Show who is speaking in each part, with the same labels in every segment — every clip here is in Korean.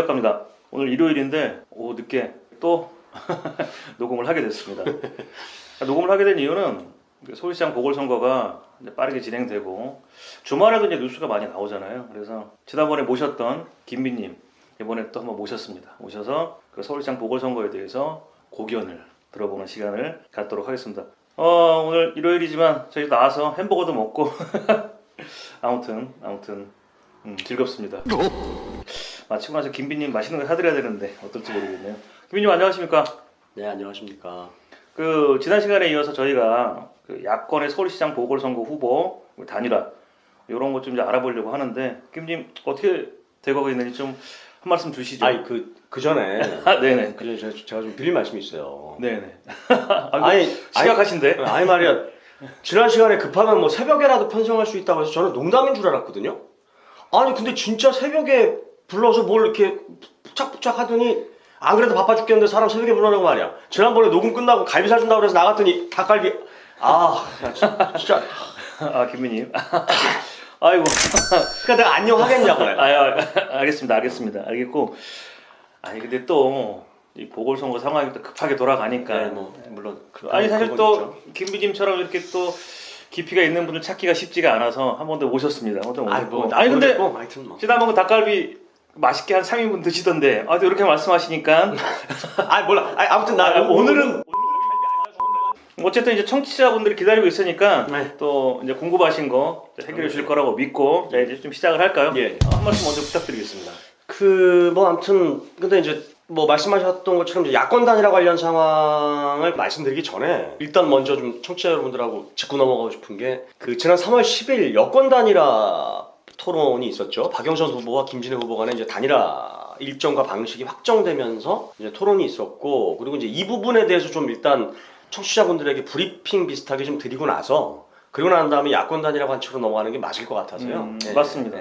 Speaker 1: 시작합니다. 오늘 일요일인데 오후 늦게 또 녹음을 하게 됐습니다. 녹음을 하게 된 이유는 서울시장 보궐선거가 이제 빠르게 진행되고 주말에도 이제 뉴스가 많이 나오잖아요. 그래서 지난번에 모셨던 김비님 이번에 또 한번 모셨습니다. 모셔서 그 서울시장 보궐선거에 대해서 고견을 들어보는 시간을 갖도록 하겠습니다. 오늘 일요일이지만 저희 나와서 햄버거도 먹고 아무튼 즐겁습니다. 마치고 나서 김비님 맛있는 거 사드려야 되는데 어떨지 모르겠네요. 김비님 안녕하십니까?
Speaker 2: 네, 안녕하십니까.
Speaker 1: 그 지난 시간에 이어서 저희가 그 야권의 서울시장 보궐선거 후보 단일화 이런 것 좀 이제 알아보려고 하는데 김비님 어떻게 되고 있는지 좀 한 말씀 주시죠.
Speaker 2: 아니 그 전에
Speaker 1: 네네.
Speaker 2: 그 전에 제가 좀 드릴 말씀이 있어요.
Speaker 1: 네네.
Speaker 2: 아니
Speaker 1: 심각하신데?
Speaker 2: 아니 말이야. 지난 시간에 급하면 뭐 새벽에라도 편성할 수 있다고 해서 저는 농담인 줄 알았거든요. 아니 근데 진짜 새벽에 불러서 뭘 이렇게 부착 하더니 안 그래도 바빠 죽겠는데 사람 새벽에 불러내고 말이야. 지난번에 녹음 끝나고 갈비 사준다고 그래서 나갔더니 닭갈비 진짜
Speaker 1: 김비님. 아이고.
Speaker 2: 그러니까 내가 안녕 하겠냐고 그래.
Speaker 1: 알겠습니다. 알겠고. 아니 근데 또 이 보궐선거 상황이 또 급하게 돌아가니까.
Speaker 2: 네, 뭐 물론.
Speaker 1: 아니 사실 또 김비님처럼 이렇게 또 깊이가 있는 분을 찾기가 쉽지가 않아서 한 번 더 모셨습니다. 아니 근데
Speaker 2: 하여튼 뭐.
Speaker 1: 지난번 그 닭갈비 맛있게 한 3인분 드시던데 또 이렇게 말씀하시니까
Speaker 2: 몰라. 아무튼 나 오늘은
Speaker 1: 어쨌든 이제 청취자분들이 기다리고 있으니까
Speaker 2: 네.
Speaker 1: 또 이제 궁금하신 거 해결해 주실 거라고 믿고 이제 좀 시작을 할까요?
Speaker 2: 예.
Speaker 1: 한 말씀 먼저 부탁드리겠습니다.
Speaker 2: 아무튼 근데 이제 뭐 말씀하셨던 것처럼 이제 야권 단일화 관련 상황을 말씀드리기 전에 일단 먼저 좀 청취자 여러분들하고 짚고 넘어가고 싶은 게 그 지난 3월 10일 여권 단일화 토론이 있었죠. 박영선 후보와 김진애 후보 간의 이제 단일화 일정과 방식이 확정되면서 이제 토론이 있었고, 그리고 이제 이 부분에 대해서 좀 일단 청취자분들에게 브리핑 비슷하게 좀 드리고 나서 그리고 난 다음에 야권 단일화 관측으로 넘어가는 게 맞을 것 같아서요. 네.
Speaker 1: 맞습니다.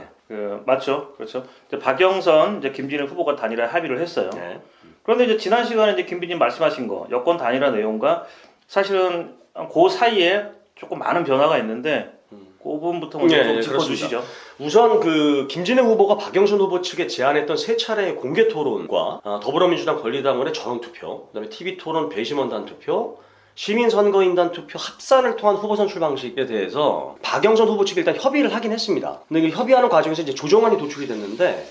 Speaker 1: 맞죠, 그렇죠. 이제 박영선, 이제 김진애 후보가 단일화 합의를 했어요.
Speaker 2: 네.
Speaker 1: 그런데 이제 지난 시간에 이제 김비님 말씀하신 거 여권 단일화 내용과 사실은 그 사이에 조금 많은 변화가 있는데 그 부분부터 먼저 좀 짚어주시죠.
Speaker 2: 우선 그 김진애 후보가 박영선 후보 측에 제안했던 세 차례의 공개 토론과 더불어민주당 권리당원의 전원 투표, 그다음에 TV 토론 배심원단 투표, 시민선거인단 투표 합산을 통한 후보 선출 방식에 대해서 박영선 후보 측이 일단 협의를 하긴 했습니다. 근데 협의하는 과정에서 이제 조정안이 도출이 됐는데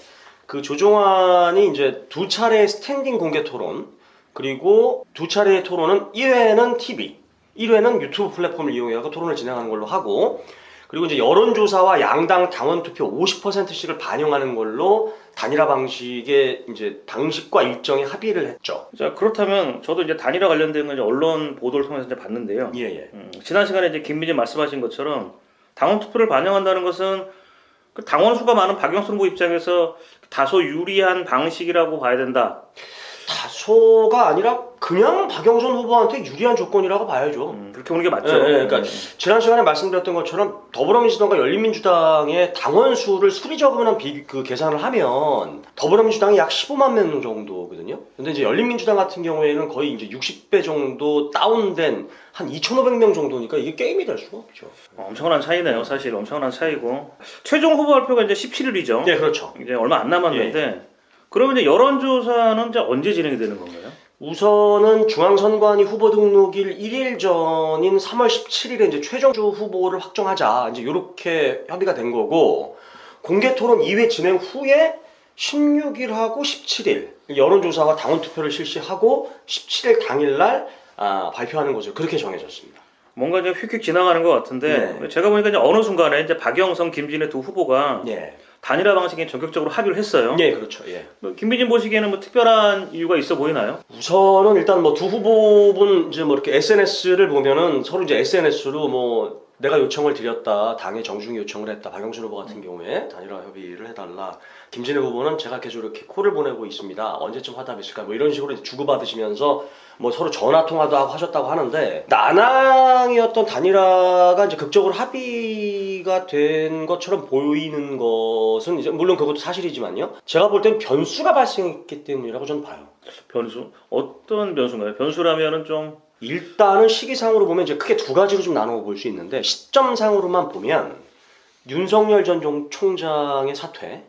Speaker 2: 그 조정안이 이제 두 차례의 스탠딩 공개 토론, 그리고 두 차례의 토론은 1회는 TV, 1회는 유튜브 플랫폼을 이용해서 토론을 진행하는 걸로 하고, 그리고 이제 여론조사와 양당 당원 투표 50%씩을 반영하는 걸로 단일화 방식의 이제 방식과 일정에 합의를 했죠.
Speaker 1: 자, 그렇다면 저도 이제 단일화 관련된 건 이제 언론 보도를 통해서 이제 봤는데요.
Speaker 2: 예.
Speaker 1: 지난 시간에 이제 김비님 말씀하신 것처럼 당원 투표를 반영한다는 것은 그 당원 수가 많은 박영선 후보 입장에서 다소 유리한 방식이라고 봐야 된다.
Speaker 2: 다소가 아니라 그냥 박영선 후보한테 유리한 조건이라고 봐야죠.
Speaker 1: 그렇게 보는 게 맞죠.
Speaker 2: 그러니까 지난 시간에 말씀드렸던 것처럼 더불어민주당과 열린민주당의 당원 수를 수리적으로만 계산을 하면 더불어민주당이 약 15만 명 정도거든요. 근데 이제 열린민주당 같은 경우에는 거의 이제 60배 정도 다운된 한 2,500명 정도니까 이게 게임이 될 수가 없죠.
Speaker 1: 엄청난 차이네요. 사실 엄청난 차이고 최종 후보 발표가 이제 17일이죠.
Speaker 2: 네, 그렇죠.
Speaker 1: 이제 얼마 안 남았는데. 그러면 이제 여론조사는 이제 언제 진행이 되는 건가요?
Speaker 2: 우선은 중앙선관위 후보 등록일 1일 전인 3월 17일에 이제 최종주 후보를 확정하자, 이제 이렇게 협의가 된 거고, 공개 토론 2회 진행 후에 16일하고 17일 여론조사와 당원 투표를 실시하고 17일 당일날 발표하는 것으로 그렇게 정해졌습니다.
Speaker 1: 뭔가 이제 휙휙 지나가는 것 같은데 제가 보니까 이제 어느 순간에 이제 박영선, 김진애 두 후보가 단일화 방식에 전격적으로 합의를 했어요.
Speaker 2: 네, 그렇죠.
Speaker 1: 김비님 보시기에는 뭐 특별한 이유가 있어 보이나요?
Speaker 2: 우선은 일단 뭐 두 후보분 이제 뭐 이렇게 SNS를 보면은 서로 이제 SNS로 뭐 내가 요청을 드렸다, 당에 정중히 요청을 했다. 박영선 후보 같은 경우에 단일화 협의를 해달라. 김진애 후보는 제가 계속 이렇게 콜을 보내고 있습니다. 언제쯤 화답이 있을까? 뭐 이런 식으로 주고받으시면서 뭐 서로 전화 통화도 하고 하셨다고 하는데, 난항이었던 단일화가 이제 극적으로 합의가 된 것처럼 보이는 것은 이제 물론 그것도 사실이지만요. 제가 볼 땐 변수가 발생했기 때문이라고 저는 봐요.
Speaker 1: 변수? 어떤 변수인가요? 변수라면은 좀
Speaker 2: 일단은 시기상으로 보면 이제 크게 두 가지로 좀 나누어 볼 수 있는데, 시점상으로만 보면 윤석열 전 총장의 사퇴,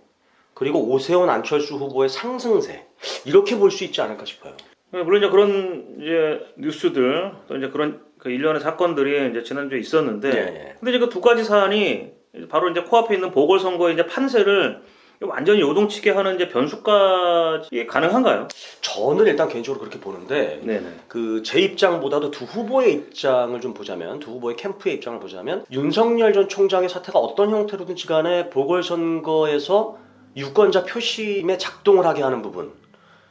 Speaker 2: 그리고 오세훈 안철수 후보의 상승세 이렇게 볼 수 있지 않을까 싶어요.
Speaker 1: 물론 이제 그런 이제 뉴스들 또 이제 그런 그 일련의 사건들이 이제 지난주에 있었는데,
Speaker 2: 예.
Speaker 1: 근데 이제 그 두 가지 사안이 바로 이제 코앞에 있는 보궐선거의 이제 판세를 완전히 요동치게 하는 이제 변수까지 가능한가요?
Speaker 2: 저는 일단 개인적으로 그렇게 보는데
Speaker 1: 네네.
Speaker 2: 그 제 입장보다도 두 후보의 입장을 좀 보자면 두 후보의 캠프의 입장을 보자면 윤석열 전 총장의 사태가 어떤 형태로든지 간에 보궐선거에서 유권자 표심에 작동을 하게 하는 부분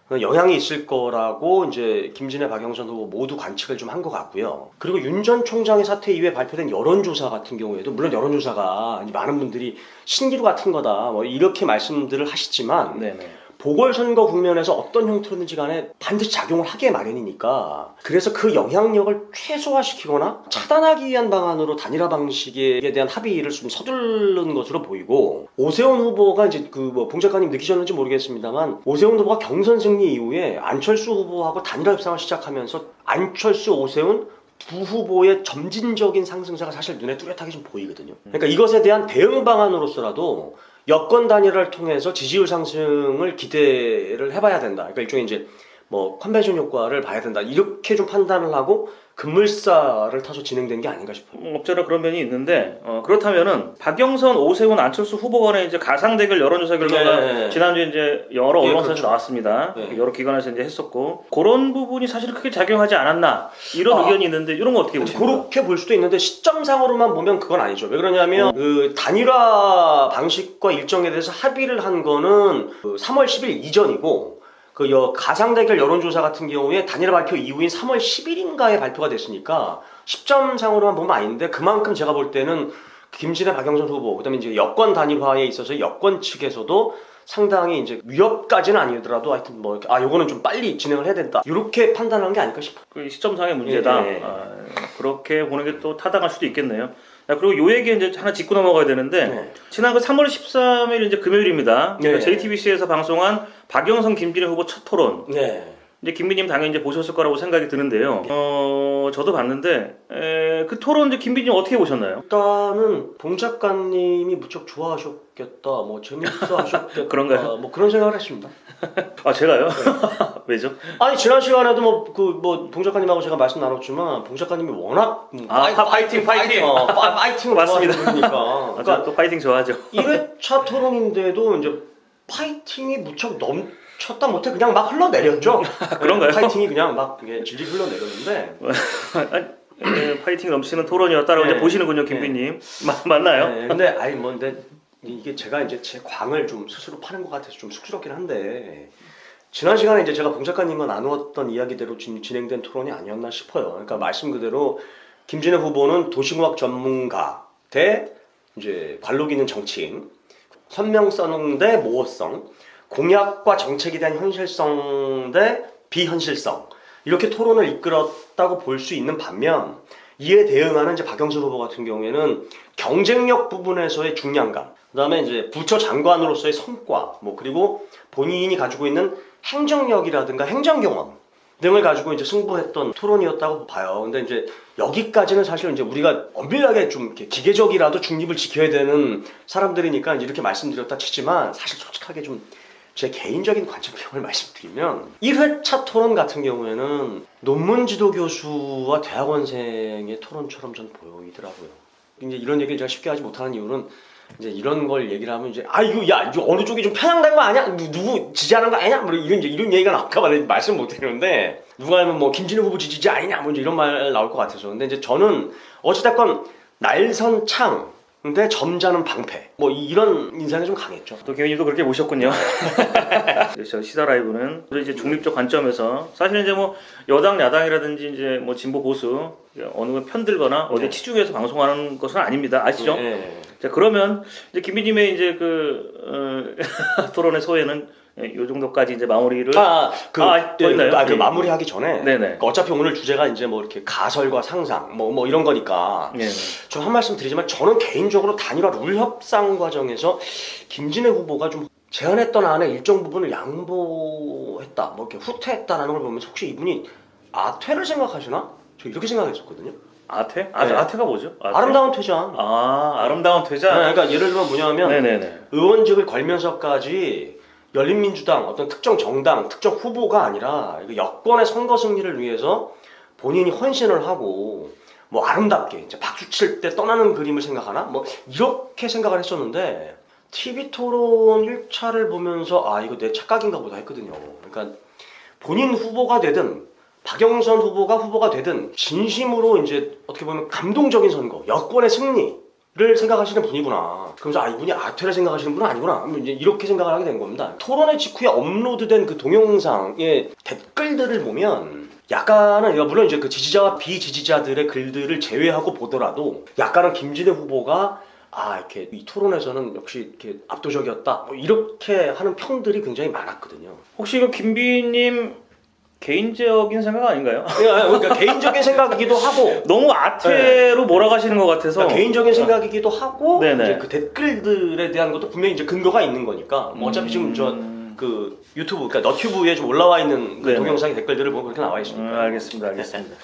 Speaker 2: 영향이 있을 거라고 이제 김진애 박영선 후보 모두 관측을 좀 한 것 같고요. 그리고 윤 전 총장의 사태 이후에 발표된 여론조사 같은 경우에도 물론 여론조사가 많은 분들이 신기루 같은 거다 뭐 이렇게 말씀들을 하시지만
Speaker 1: 네네.
Speaker 2: 보궐선거 국면에서 어떤 형태로든지 간에 반드시 작용을 하게 마련이니까 그래서 그 영향력을 최소화시키거나 차단하기 위한 방안으로 단일화 방식에 대한 합의를 좀 서두르는 것으로 보이고 오세훈 후보가 이제 그 뭐 봉 작가님 느끼셨는지 모르겠습니다만 오세훈 후보가 경선 승리 이후에 안철수 후보하고 단일화 협상을 시작하면서 안철수 오세훈 두 후보의 점진적인 상승세가 사실 눈에 뚜렷하게 좀 보이거든요. 그러니까 이것에 대한 대응 방안으로서라도 여권 단일화를 통해서 지지율 상승을 기대를 해봐야 된다. 그러니까 일종의 이제 뭐 컨벤션 효과를 봐야 된다. 이렇게 좀 판단을 하고 급물살을 타서 진행된 게 아닌가 싶어요.
Speaker 1: 없잖아 그런 면이 있는데 그렇다면은 박영선, 오세훈, 안철수 후보 간의 이제 가상 대결 여론조사 결과가
Speaker 2: 네.
Speaker 1: 지난주에 이제 여러 언론사에서
Speaker 2: 그렇죠.
Speaker 1: 나왔습니다.
Speaker 2: 네.
Speaker 1: 여러 기관에서 이제 했었고 그런 부분이 사실 크게 작용하지 않았나 이런 의견이 있는데 이런 거 어떻게 보십니까?
Speaker 2: 그렇게 볼 수도 있는데 시점상으로만 보면 그건 아니죠. 왜 그러냐면 그 단일화 방식과 일정에 대해서 합의를 한 거는 그 3월 10일 이전이고 그 가상대결 여론조사 같은 경우에 단일화 발표 이후인 3월 10일인가에 발표가 됐으니까 시점상으로만 보면 아닌데 그만큼 제가 볼 때는 김진애 박영선 후보 그다음에 이제 여권 단일화에 있어서 여권 측에서도 상당히 이제 위협까지는 아니더라도 하여튼 뭐 요거는 좀 빨리 진행을 해야 된다 이렇게 판단한 게 아닐까 싶어요.
Speaker 1: 그 시점상의 문제다.
Speaker 2: 예.
Speaker 1: 그렇게 보는 게 또 타당할 수도 있겠네요. 그리고 요 얘기 이제 하나 짚고 넘어가야 되는데
Speaker 2: 네.
Speaker 1: 지난 그 3월 13일 이제 금요일입니다.
Speaker 2: 네.
Speaker 1: JTBC에서 방송한 박영선 김진애 후보 첫 토론.
Speaker 2: 네.
Speaker 1: 이제 김비님 당연히 이제 보셨을 거라고 생각이 드는데요. 저도 봤는데 그 토론 이제 김비님 어떻게 보셨나요?
Speaker 2: 일단은 봉 작가님이 무척 좋아하셨겠다, 뭐 재밌어 하셨겠다,
Speaker 1: 그런가요?
Speaker 2: 뭐 그런 생각을 했습니다.
Speaker 1: 제가요? 왜죠?
Speaker 2: 아니 지난 시간에도 봉 작가님하고 제가 말씀 나눴지만 봉 작가님이 워낙
Speaker 1: 파이팅.
Speaker 2: 파이팅을
Speaker 1: 맞습니다.
Speaker 2: 그러니까
Speaker 1: 제가 또 파이팅 좋아하죠.
Speaker 2: 1회차 토론인데도 이제 파이팅이 무척 넘쳤다 못해 그냥 막 흘러내렸죠.
Speaker 1: 그런가요?
Speaker 2: 파이팅이 그냥 막 질질 흘러내렸는데.
Speaker 1: 파이팅 넘치는 토론이었다라고
Speaker 2: 네.
Speaker 1: 이제 보시는군요, 김비님. 맞나요?
Speaker 2: 네, 근데 근데 이게 제가 이제 제 광을 좀 스스로 파는 것 같아서 좀 쑥스럽긴 한데 지난 시간에 이제 제가 봉 작가님과 나누었던 이야기대로 진행된 토론이 아니었나 싶어요. 그러니까 말씀 그대로 김진애 후보는 도시공학 전문가 대 이제 관록 있는 정치인, 선명성 대 모호성, 공약과 정책에 대한 현실성 대 비현실성 이렇게 토론을 이끌었다고 볼 수 있는 반면 이에 대응하는 이제 박영선 후보 같은 경우에는 경쟁력 부분에서의 중량감, 그다음에 이제 부처 장관으로서의 성과, 뭐 그리고 본인이 가지고 있는 행정력이라든가 행정 경험 등을 가지고 이제 승부했던 토론이었다고 봐요. 근데 이제 여기까지는 사실 이제 우리가 엄밀하게 좀 이렇게 기계적이라도 중립을 지켜야 되는 사람들이니까 이제 이렇게 말씀드렸다 치지만 사실 솔직하게 좀 제 개인적인 관점을 말씀드리면 1회차 토론 같은 경우에는 논문 지도 교수와 대학원생의 토론처럼 전 보이더라고요. 이제 이런 얘기를 제가 쉽게 하지 못하는 이유는 이제 이런 걸 얘기를 하면 이제 이거 어느 쪽이 좀 편향된 거 아니야? 누구 지지하는 거 아니냐? 뭐 이런 얘기가 나올까 봐 말씀 못 드리는데 누가 하면 뭐 김진애 후보 지지지 아니냐? 뭐 이런 말 나올 것 같아서. 근데 이제 저는 어찌됐건 날선 창 근데 점잖은 방패 뭐 이런 인상이 좀 강했죠.
Speaker 1: 또 김비님도 그렇게 보셨군요. 저 시사 라이브는 이제 중립적 관점에서 사실 이제 뭐 여당 야당이라든지 이제 뭐 진보 보수 어느 편 들거나 어디 치중해서 방송하는 것은 아닙니다. 아시죠?
Speaker 2: 네.
Speaker 1: 자 그러면 이제 김비님의 이제 토론의 소회는 요 정도까지 이제 마무리를
Speaker 2: 더 있나요?
Speaker 1: 예.
Speaker 2: 마무리하기 전에
Speaker 1: 네네.
Speaker 2: 그러니까 어차피 오늘 주제가 이제 뭐 이렇게 가설과 상상 뭐 이런 거니까
Speaker 1: 예.
Speaker 2: 좀 한 말씀 드리지만 저는 개인적으로 단일화 룰 협상 과정에서 김진애 후보가 좀 제안했던 안에 일정 부분을 양보했다, 뭐 이렇게 후퇴했다라는 걸 보면서 혹시 이분이 아퇴를 생각하시나? 저 이렇게 생각했었거든요.
Speaker 1: 아태?
Speaker 2: 네.
Speaker 1: 아태가 뭐죠? 아태?
Speaker 2: 아름다운 퇴장.
Speaker 1: 아름다운 퇴장.
Speaker 2: 네, 그러니까 예를 들면 뭐냐면
Speaker 1: 네네네.
Speaker 2: 의원직을 걸면서까지 열린민주당 어떤 특정 정당, 특정 후보가 아니라 이거 여권의 선거 승리를 위해서 본인이 헌신을 하고 뭐 아름답게 이제 박수 칠 때 떠나는 그림을 생각하나? 뭐 이렇게 생각을 했었는데 TV 토론 1차를 보면서 아 이거 내 착각인가 보다 했거든요. 그러니까 본인 후보가 되든 박영선 후보가 되든 진심으로 이제 어떻게 보면 감동적인 선거, 여권의 승리를 생각하시는 분이구나. 그러면서 아 이분이 아태를 생각하시는 분은 아니구나. 이제 이렇게 생각을 하게 된 겁니다. 토론회 직후에 업로드된 그 동영상의 댓글들을 보면 약간은 물론 이제 그 지지자와 비지지자들의 글들을 제외하고 보더라도 약간은 김진애 후보가 아 이렇게 이 토론에서는 역시 이렇게 압도적이었다. 뭐 이렇게 하는 평들이 굉장히 많았거든요.
Speaker 1: 혹시 이거 김비님 개인적인 생각 아닌가요?
Speaker 2: 그러니까 개인적인 생각이기도 하고
Speaker 1: 너무 아태로 몰아가시는 것 같아서
Speaker 2: 그러니까 개인적인 생각이기도 하고
Speaker 1: 네네.
Speaker 2: 이제 그 댓글들에 대한 것도 분명히 이제 근거가 있는 거니까 뭐 어차피 지금 저 그 유튜브 그러니까 너튜브에 좀 올라와 있는 그
Speaker 1: 네네.
Speaker 2: 동영상의 댓글들을 보면 그렇게 나와 있습니다.
Speaker 1: 알겠습니다.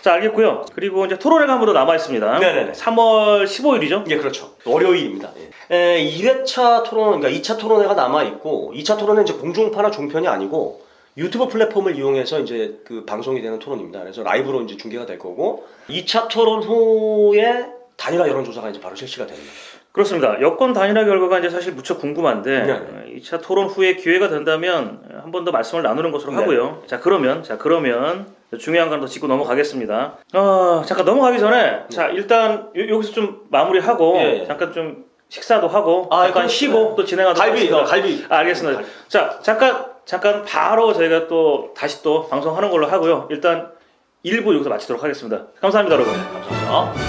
Speaker 1: 자, 알겠고요. 그리고 이제 토론회가 한 번 더 남아 있습니다.
Speaker 2: 네네네.
Speaker 1: 3월 15일이죠?
Speaker 2: 예, 그렇죠. 월요일입니다. 2회차 토론, 그러니까 2차 토론회가 남아 있고 2차 토론은 이제 공중파나 종편이 아니고 유튜브 플랫폼을 이용해서 이제 그 방송이 되는 토론입니다. 그래서 라이브로 이제 중계가 될 거고 2차 토론 후에 단일화 여론조사가 이제 바로 실시가 됩니다.
Speaker 1: 그렇습니다. 여권 단일화 결과가 이제 사실 무척 궁금한데
Speaker 2: 네네.
Speaker 1: 2차 토론 후에 기회가 된다면 한 번 더 말씀을 나누는 것으로 하고요. 자, 그러면 중요한 건 더 짚고 넘어가겠습니다. 잠깐 넘어가기 전에 자, 일단 여기서 좀 마무리하고
Speaker 2: 예.
Speaker 1: 잠깐 좀 식사도 하고 잠깐
Speaker 2: 그럼,
Speaker 1: 쉬고 또 진행하도록 하겠습니다.
Speaker 2: 갈비.
Speaker 1: 알겠습니다. 자, 잠깐 바로 저희가 또 다시 또 방송하는 걸로 하고요. 일단 1부 여기서 마치도록 하겠습니다. 감사합니다, 여러분.
Speaker 2: 감사합니다.